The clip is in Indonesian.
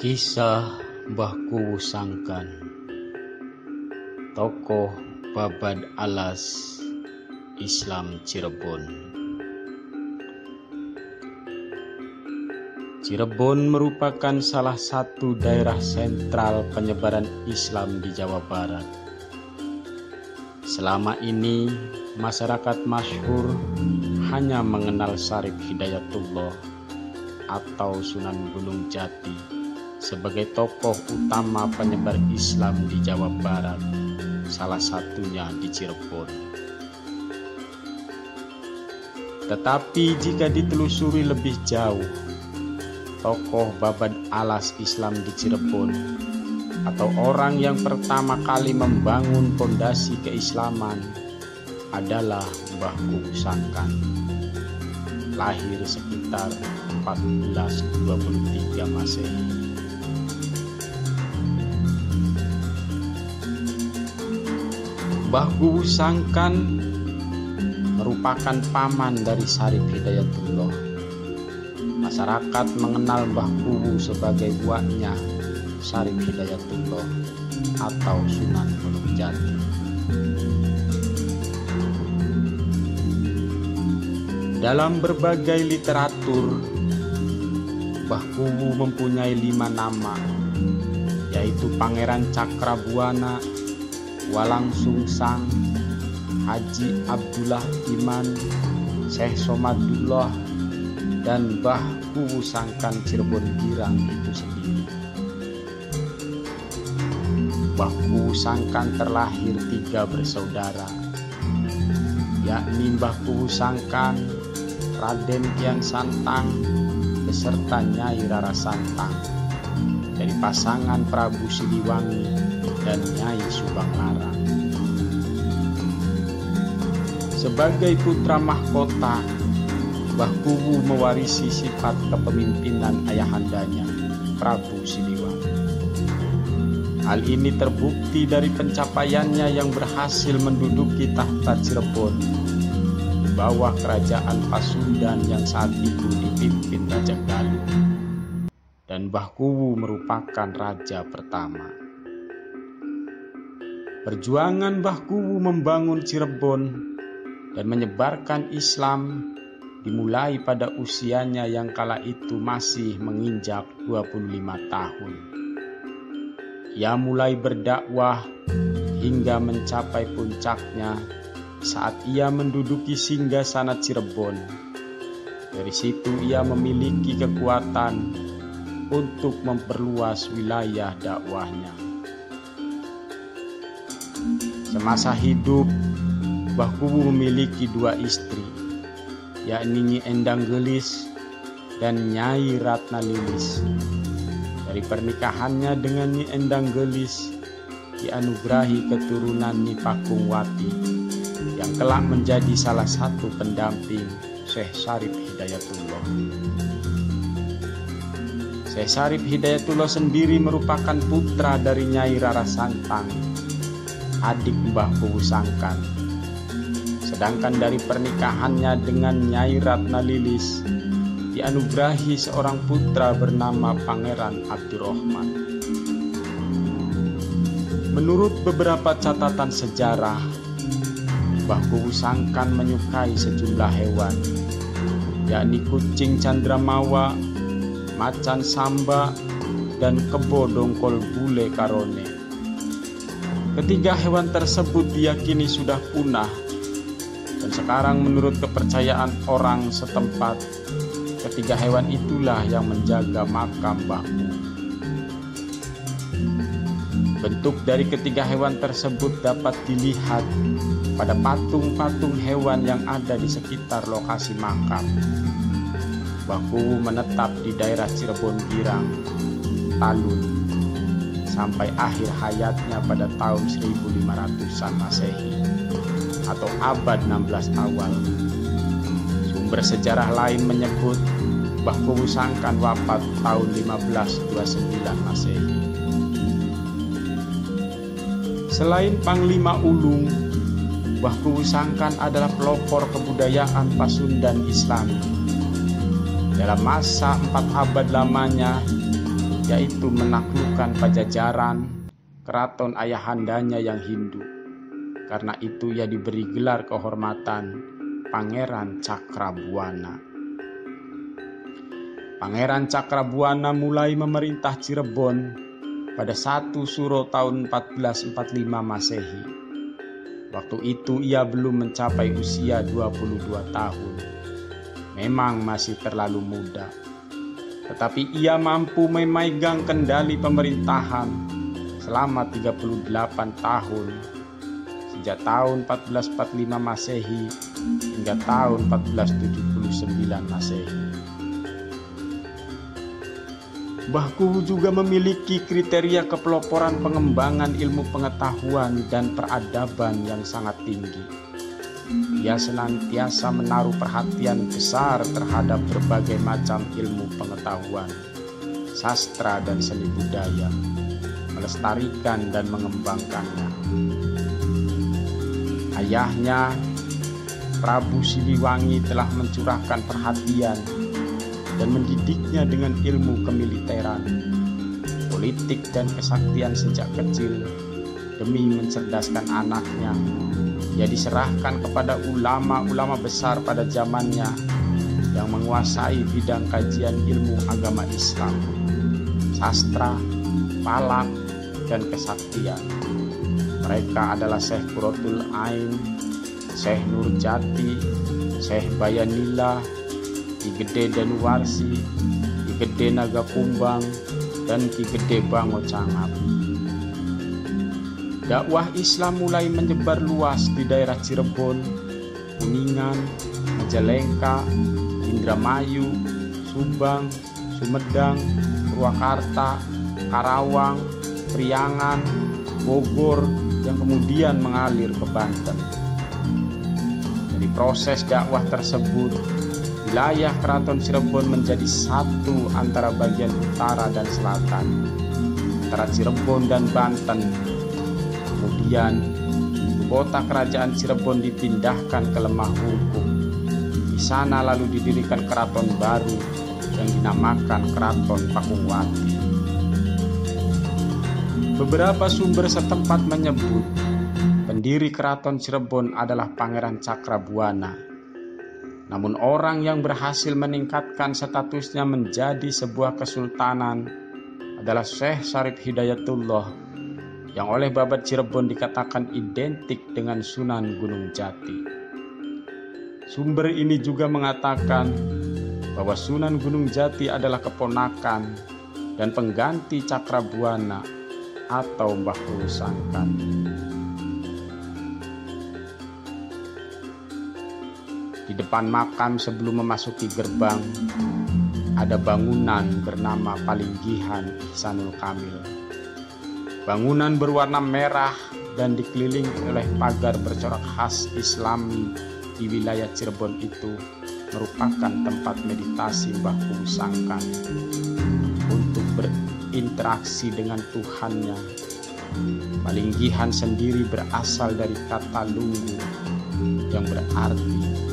Kisah Mbah Kuwu Sangkan, tokoh Babad Alas Islam Cirebon. Cirebon merupakan salah satu daerah sentral penyebaran Islam di Jawa Barat. Selama ini, masyarakat masyhur hanya mengenal Syarif Hidayatullah atau Sunan Gunung Jati sebagai tokoh utama penyebar Islam di Jawa Barat, salah satunya di Cirebon. Tetapi jika ditelusuri lebih jauh, tokoh Babad Alas Islam di Cirebon atau orang yang pertama kali membangun fondasi keislaman adalah Mbah Kuwu Sangkan. Lahir sekitar 1423 Masehi. Mbah Kuwu Sangkan merupakan paman dari Syarif Hidayatullah. Masyarakat mengenal Mbah Kuwu sebagai buaknya Syarif Hidayatullah atau Sunan Gunung Jati. Dalam berbagai literatur, Mbah Kuwu mempunyai 5 nama, yaitu Pangeran Cakrabuana, Walang Sungsang, Haji Abdullah Iman, Syekh Somadullah, dan Mbah Kuwu Sangkan Cirebon Girang itu sendiri. Mbah Kuwu Sangkan terlahir 3 bersaudara, yakni Mbah Kuwu Sangkan, Raden Kian Santang, beserta Nyai Rara Santang, dari pasangan Prabu Siliwangi dan Nyai Subang Larang. Sebagai putra mahkota, Mbah Kuwu mewarisi sifat kepemimpinan ayahandanya, Prabu Siliwangi. Hal ini terbukti dari pencapaiannya yang berhasil menduduki tahta Cirebon di bawah kerajaan Pasundan yang saat itu dipimpin Raja Galuh, dan Mbah Kuwu merupakan raja pertama. Perjuangan Mbah Kuwu membangun Cirebon dan menyebarkan Islam dimulai pada usianya yang kala itu masih menginjak 25 tahun. Ia mulai berdakwah hingga mencapai puncaknya saat ia menduduki singgasana Cirebon. Dari situ ia memiliki kekuatan untuk memperluas wilayah dakwahnya. Semasa hidup, Mbah Kuwu memiliki 2 istri, yakni Nyi Endang Gelis dan Nyai Ratna Lilis. Dari pernikahannya dengan Nyi Endang Gelis, dianugerahi keturunan Nyi Pakung Wati yang kelak menjadi salah satu pendamping Syekh Syarif Hidayatullah. Syekh Syarif Hidayatullah sendiri merupakan putra dari Nyai Rara Santang, adik Mbah Kuwu Sangkan. Sedangkan dari pernikahannya dengan Nyai Ratna Lilis, dianugerahi seorang putra bernama Pangeran Abdurrahman. Menurut beberapa catatan sejarah, Mbah Kuwu Sangkan menyukai sejumlah hewan, yakni kucing candramawak, macan samba, dan kebo dongkol bule karone. Ketiga hewan tersebut diyakini sudah punah, dan sekarang menurut kepercayaan orang setempat, ketiga hewan itulah yang menjaga makam Mbah Kuwu. Bentuk dari ketiga hewan tersebut dapat dilihat pada patung-patung hewan yang ada di sekitar lokasi makam. Mbah Kuwu menetap di daerah Cirebon Girang, Talun, sampai akhir hayatnya pada tahun 1500-an Masehi atau abad 16 awal. Sumber sejarah lain menyebut Mbah Kuwu Sangkan wafat tahun 1529 Masehi. Selain Panglima Ulung, Mbah Kuwu Sangkan adalah pelopor kebudayaan Pasundan Islami. Dalam masa 4 abad lamanya, yaitu menaklukkan Pajajaran, keraton ayahandanya yang Hindu. Karena itu ia diberi gelar kehormatan Pangeran Cakrabuana. Pangeran Cakrabuana mulai memerintah Cirebon pada 1 Suro tahun 1445 Masehi. Waktu itu ia belum mencapai usia 22 tahun. Memang masih terlalu muda. Tetapi ia mampu memegang kendali pemerintahan selama 38 tahun. Sejak tahun 1445 Masehi hingga tahun 1479 Masehi. Mbah Kuwu juga memiliki kriteria kepeloporan pengembangan ilmu pengetahuan dan peradaban yang sangat tinggi. Ia senantiasa menaruh perhatian besar terhadap berbagai macam ilmu pengetahuan, sastra dan seni budaya, melestarikan dan mengembangkannya. Ayahnya, Prabu Siliwangi, telah mencurahkan perhatian dan mendidiknya dengan ilmu kemiliteran, politik dan kesaktian sejak kecil. Demi mencerdaskan anaknya, ia diserahkan kepada ulama-ulama besar pada zamannya yang menguasai bidang kajian ilmu agama Islam, sastra, falak, dan kesaktian. Mereka adalah Syekh Quratul Ain, Syekh Nurjati, Syekh Bayanila, Ki Gede Danuwarsi, Ki Gede Nagakumbang, dan Ki Gede Bango Cangap. Dakwah Islam mulai menyebar luas di daerah Cirebon, Kuningan, Majalengka, Indramayu, Subang, Sumedang, Purwakarta, Karawang, Priangan, Bogor, yang kemudian mengalir ke Banten. Dari proses dakwah tersebut, wilayah Keraton Cirebon menjadi satu antara bagian utara dan selatan, antara Cirebon dan Banten. Kemudian, kota kerajaan Cirebon dipindahkan ke Lemah Wungkung. Di sana lalu didirikan keraton baru yang dinamakan Keraton Pakuwati. Beberapa sumber setempat menyebut pendiri Keraton Cirebon adalah Pangeran Cakrabuana. Namun orang yang berhasil meningkatkan statusnya menjadi sebuah kesultanan adalah Syekh Syarif Hidayatullah, yang oleh Babat Cirebon dikatakan identik dengan Sunan Gunung Jati. Sumber ini juga mengatakan bahwa Sunan Gunung Jati adalah keponakan dan pengganti Cakrabuana atau Mbah Kuwu Sangkan. Di depan makam sebelum memasuki gerbang ada bangunan bernama Palinggihan Ihsanul Kamil. Bangunan berwarna merah dan dikelilingi oleh pagar bercorak khas Islami di wilayah Cirebon itu merupakan tempat meditasi Mbah Kuwu Sangkan untuk berinteraksi dengan Tuhannya. Palinggihan sendiri berasal dari kata Lunggu yang berarti